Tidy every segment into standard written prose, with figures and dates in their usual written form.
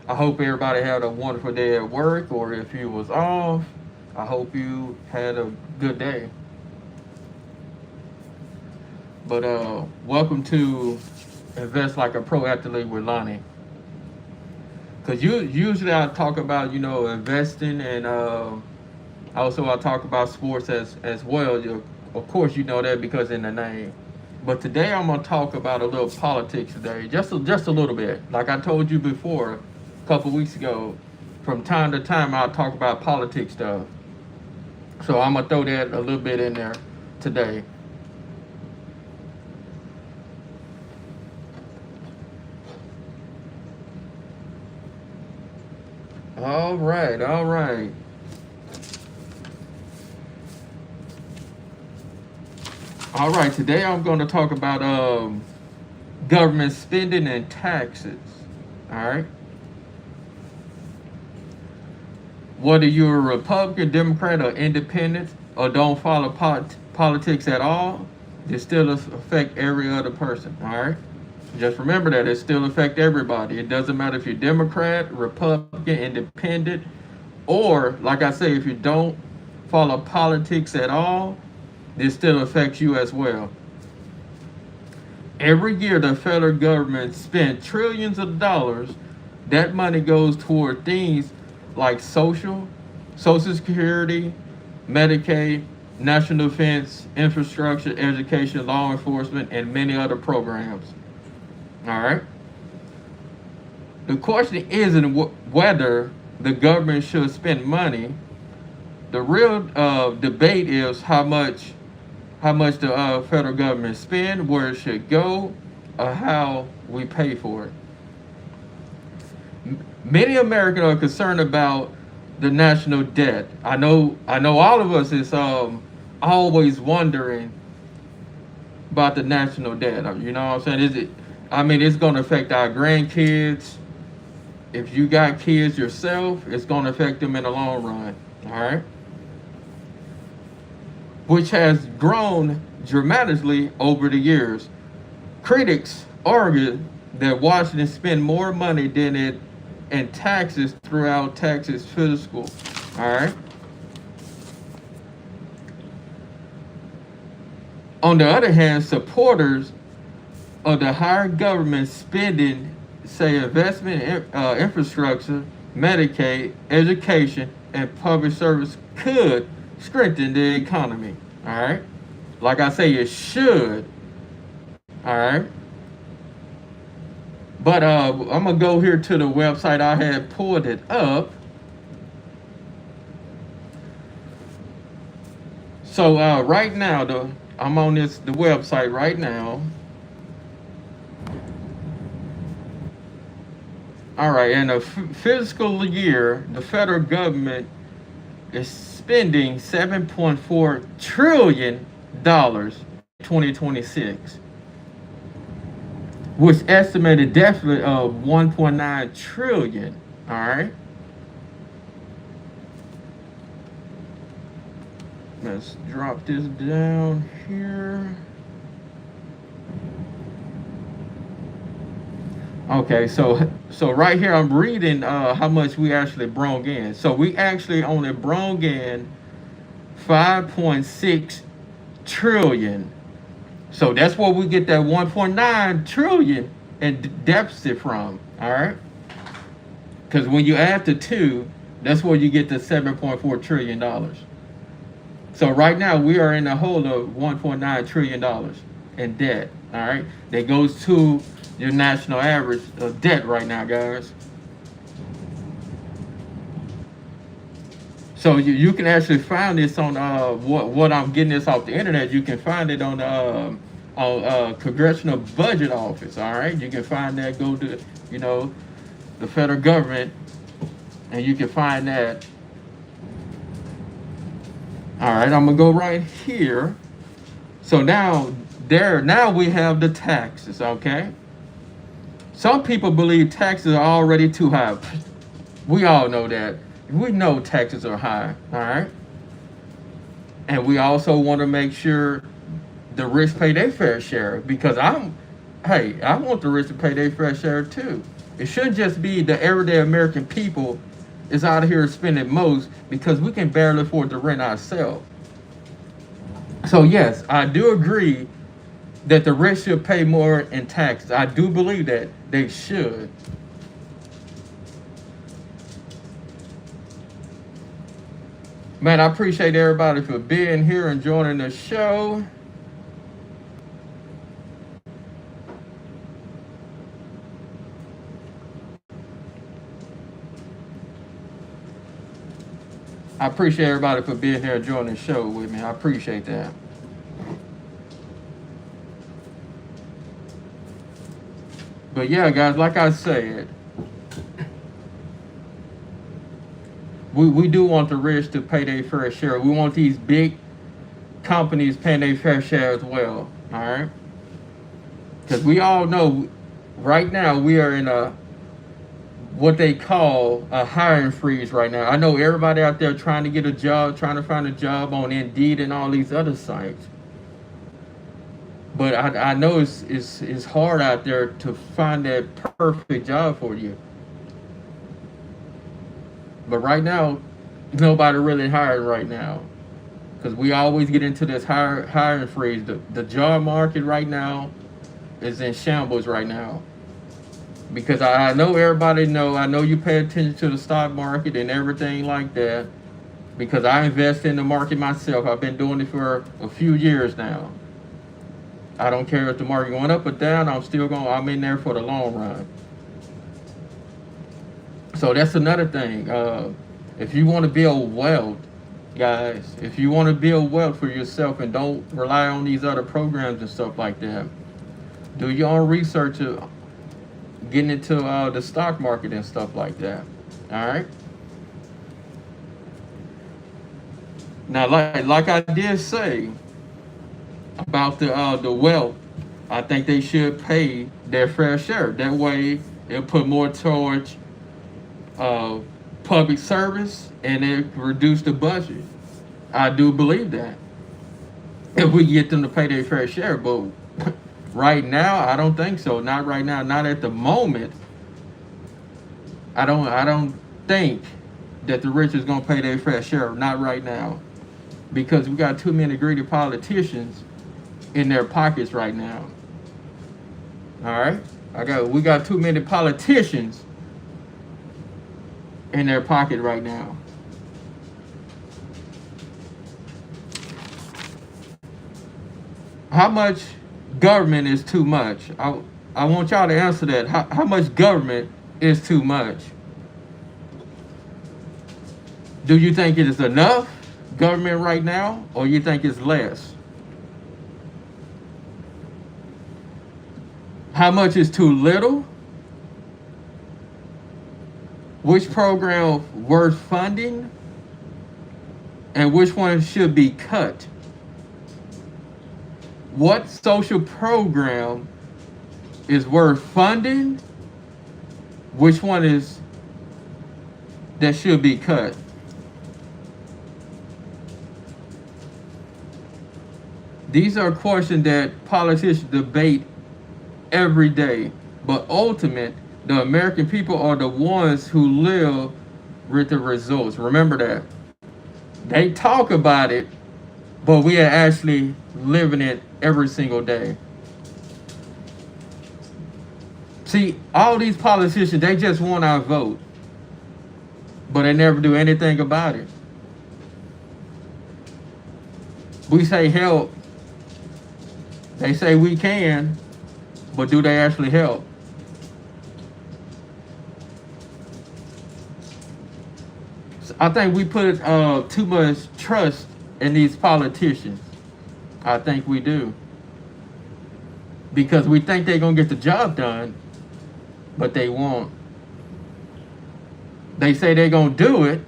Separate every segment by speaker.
Speaker 1: I hope everybody had a wonderful day at work, or if you was off, I hope you had a good day. But welcome to Invest Like a Pro Athlete with Lonnie. Cause usually I talk about investing and also I talk about sports as well. Of course you know that because in the name. But today I'm gonna talk about a little politics today, just a little bit. Like I told you before, a couple weeks ago. From time to time I'll talk about politics stuff. So I'm gonna throw that a little bit in there today. All right, all right. All right, today I'm going to talk about government spending and taxes. All right. Whether you're a Republican, Democrat, or Independent, or don't follow politics at all, it still affect every other person. All right. Just remember that it still affect everybody. It doesn't matter if you're Democrat, Republican, Independent, or like I say, if you don't follow politics at all, this still affects you as well. Every year, the federal government spends trillions of dollars. That money goes toward things like Social Security, Medicaid, national defense, infrastructure, education, law enforcement, and many other programs. All right. The question isn't whether the government should spend money. The real debate is how much the federal government spend, where it should go, or how we pay for it. Many Americans are concerned about the national debt. I know all of us is always wondering about the national debt. You know what I'm saying? Is it? I mean, it's going to affect our grandkids. If you got kids yourself, it's going to affect them in the long run. All right, which has grown dramatically over the years. Critics argue that Washington spent more money than it in taxes throughout Texas fiscal. All right. On the other hand, supporters of the higher government spending, say investment in infrastructure, Medicaid, education, and public service could strengthen the economy. All right. Like I say, it should. All right. But I'm gonna go here to the website. I had pulled it up. So right now, I'm on the website right now. All right, in a fiscal year, the federal government is spending $7.4 trillion in 2026, which estimated deficit of 1.9 trillion. All right, let's drop this down here. Okay, so right here I'm reading how much we actually brought in. So we actually only brought in 5.6 trillion. So that's where we get that 1.9 trillion in deficit from. All right, because when you add the two, that's where you get the 7.4 trillion dollars. So right now we are in a hole of 1.9 trillion dollars in debt. All right, that goes to your national average of debt right now, guys. So you can actually find this on what I'm getting this off the internet. You can find it on Congressional Budget Office. All right, you can find that. Go to the federal government, and you can find that. All right, I'm gonna go right here. So now we have the taxes. Okay. Some people believe taxes are already too high. We all know that. We know taxes are high, all right? And we also want to make sure the rich pay their fair share because I want the rich to pay their fair share too. It shouldn't just be the everyday American people is out here spending most because we can barely afford to rent ourselves. So yes, I do agree that the rich should pay more in taxes. I do believe that they should. Man, I appreciate everybody for being here and joining the show. I appreciate everybody for being here and joining the show with me. I appreciate that. But yeah, guys, like I said, we do want the rich to pay their fair share. We want these big companies paying their fair share as well. All right? Because we all know right now we are in a what they call a hiring freeze right now. I know everybody out there trying to get a job, trying to find a job on Indeed and all these other sites. But I know it's hard out there to find that perfect job for you. But right now, nobody really hiring right now. Because we always get into this hiring freeze. The job market right now is in shambles right now. Because I know everybody know, I know you pay attention to the stock market and everything like that. Because I invest in the market myself. I've been doing it for a few years now. I don't care if the market going up or down, I'm in there for the long run. So that's another thing. If you want to build wealth, guys, if you want to build wealth for yourself and don't rely on these other programs and stuff like that, do your own research to getting into the stock market and stuff like that. All right. Now, like I did say about the wealth, I think they should pay their fair share. That way, it'll put more towards public service and it reduce the budget. I do believe that if we get them to pay their fair share, but right now I don't think so. Not right now. Not at the moment. I don't think that the rich is gonna pay their fair share. Not right now, because we got too many greedy politicians in their pockets right now. All right, we got too many politicians in their pocket right now. How much government is too much? I want y'all to answer that. How much government is too much? Do you think it is enough government right now, or you think it's less? How much is too little? Which program worth funding? And which one should be cut? What social program is worth funding? Which one is that should be cut? These are questions that politicians debate every day, but ultimately, the American people are the ones who live with the results. Remember that. They talk about it, but we are actually living it every single day. See, all these politicians, they just want our vote, but they never do anything about it. We say help. They say we can, but do they actually help? I think we put too much trust in these politicians. I think we do. Because we think they're going to get the job done, but they won't. They say they're going to do it,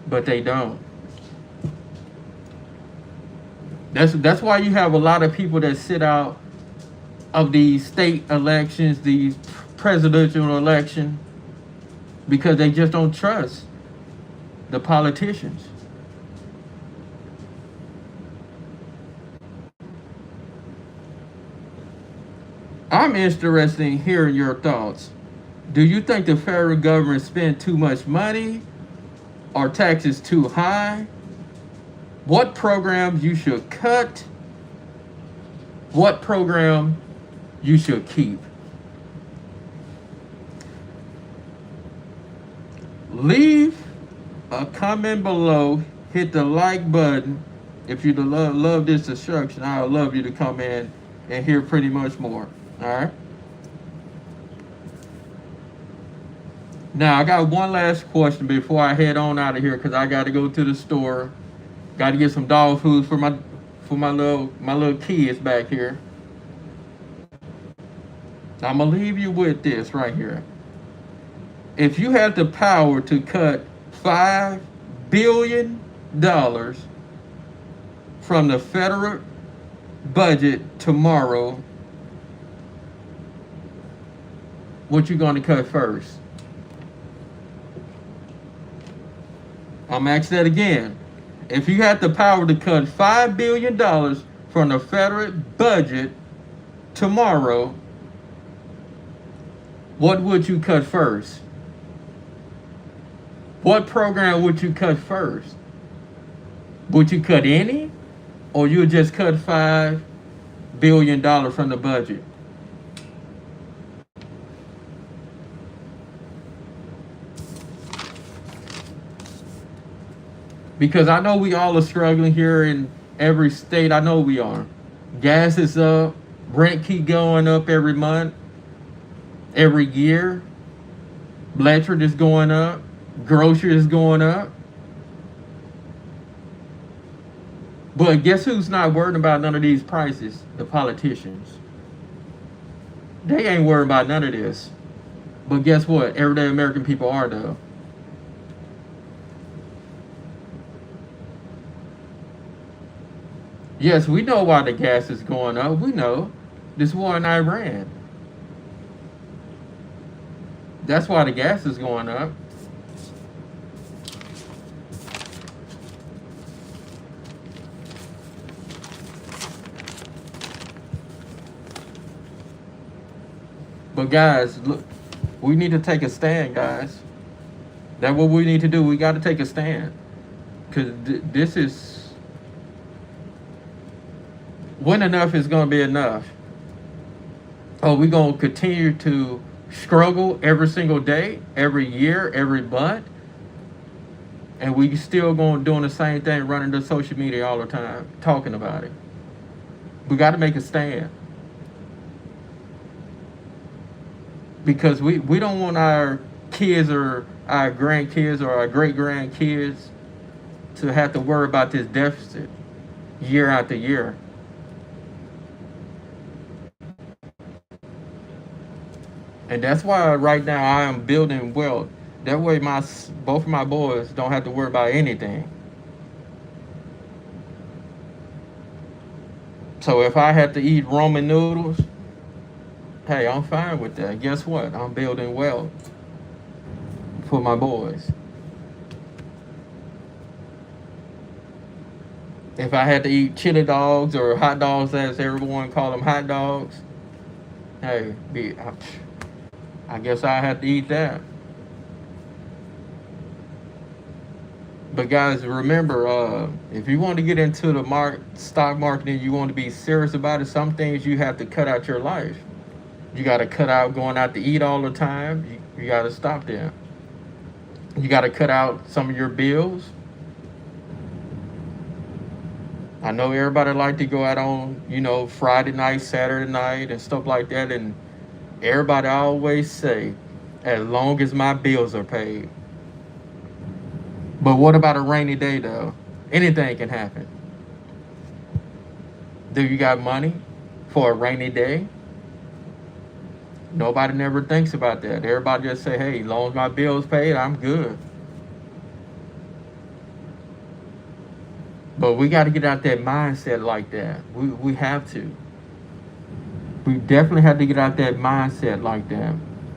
Speaker 1: but they don't. That's why you have a lot of people that sit out of these state elections, these presidential elections, because they just don't trust the politicians. I'm interested in hearing your thoughts. Do you think the federal government spend too much money? Are taxes too high? What programs you should cut? What program you should keep? Leave a comment below. Hit the like button. If you love this instruction, I would love you to come in and hear pretty much more. All right. Now I got one last question before I head on out of here because I got to go to the store. Got to get some dog food for my little kids back here. I'm gonna leave you with this right here. If you had the power to cut $5 billion from the federal budget tomorrow, what you gonna cut first? I'm gonna ask that again. If you had the power to cut $5 billion from the federal budget tomorrow, what would you cut first? What program would you cut first? Would you cut any? Or you would just cut $5 billion from the budget? Because I know we all are struggling here in every state. I know we are. Gas is up. Rent keep going up every month. Every year. Electric is going up. Grocery is going up. But guess who's not worried about none of these prices? The politicians. They ain't worried about none of this. But guess what? Everyday American people are though. Yes, we know why the gas is going up. We know. This war in Iran. That's why the gas is going up. But guys, look, we need to take a stand, guys. That's what we need to do. We got to take a stand. Because this is... When enough is going to be enough? Oh, we going to continue to struggle every single day, every year, every month? And we still going doing the same thing, running the social media all the time, talking about it. We got to make a stand. Because we don't want our kids or our grandkids or our great-grandkids to have to worry about this deficit year after year. And that's why right now I am building wealth. That way both of my boys don't have to worry about anything. So if I have to eat ramen noodles, hey, I'm fine with that. Guess what? I'm building wealth for my boys. If I had to eat chili dogs or hot dogs, as everyone call them, hot dogs, hey, I guess I have to eat that. But guys, remember, if you want to get into the stock market and you want to be serious about it, some things you have to cut out your life. You got to cut out going out to eat all the time. You got to stop there. You got to cut out some of your bills. I know everybody like to go out on, Friday night, Saturday night, and stuff like that. And everybody always say, as long as my bills are paid. But what about a rainy day, though? Anything can happen. Do you got money for a rainy day? Nobody never thinks about that. Everybody just say, hey, as long as my bills paid, I'm good. But we got to get out that mindset like that. We have to. We definitely have to get out that mindset like that.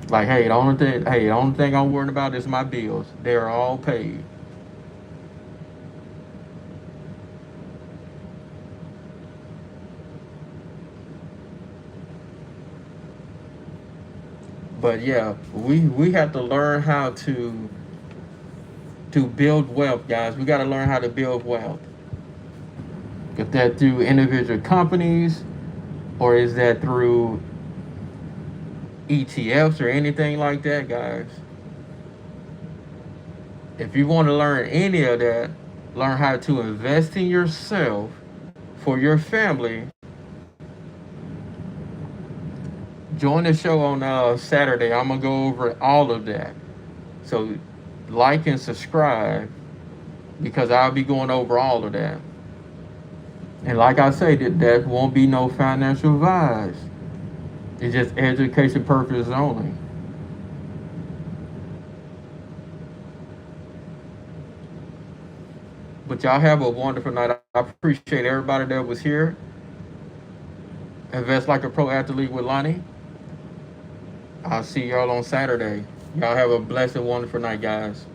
Speaker 1: Like, hey, the only thing I'm worried about is my bills. They're all paid. But yeah, we have to learn how to build wealth, guys. We got to learn how to build wealth. If that through individual companies, or is that through ETFs or anything like that, guys. If you want to learn any of that, learn how to invest in yourself for your family. Join the show on Saturday. I'm gonna go over all of that. So like and subscribe because I'll be going over all of that. And like I say, that won't be no financial advice. It's just education purposes only. But y'all have a wonderful night. I appreciate everybody that was here. Invest like a pro athlete with Lonnie. I'll see y'all on Saturday. Y'all have a blessed and wonderful night, guys.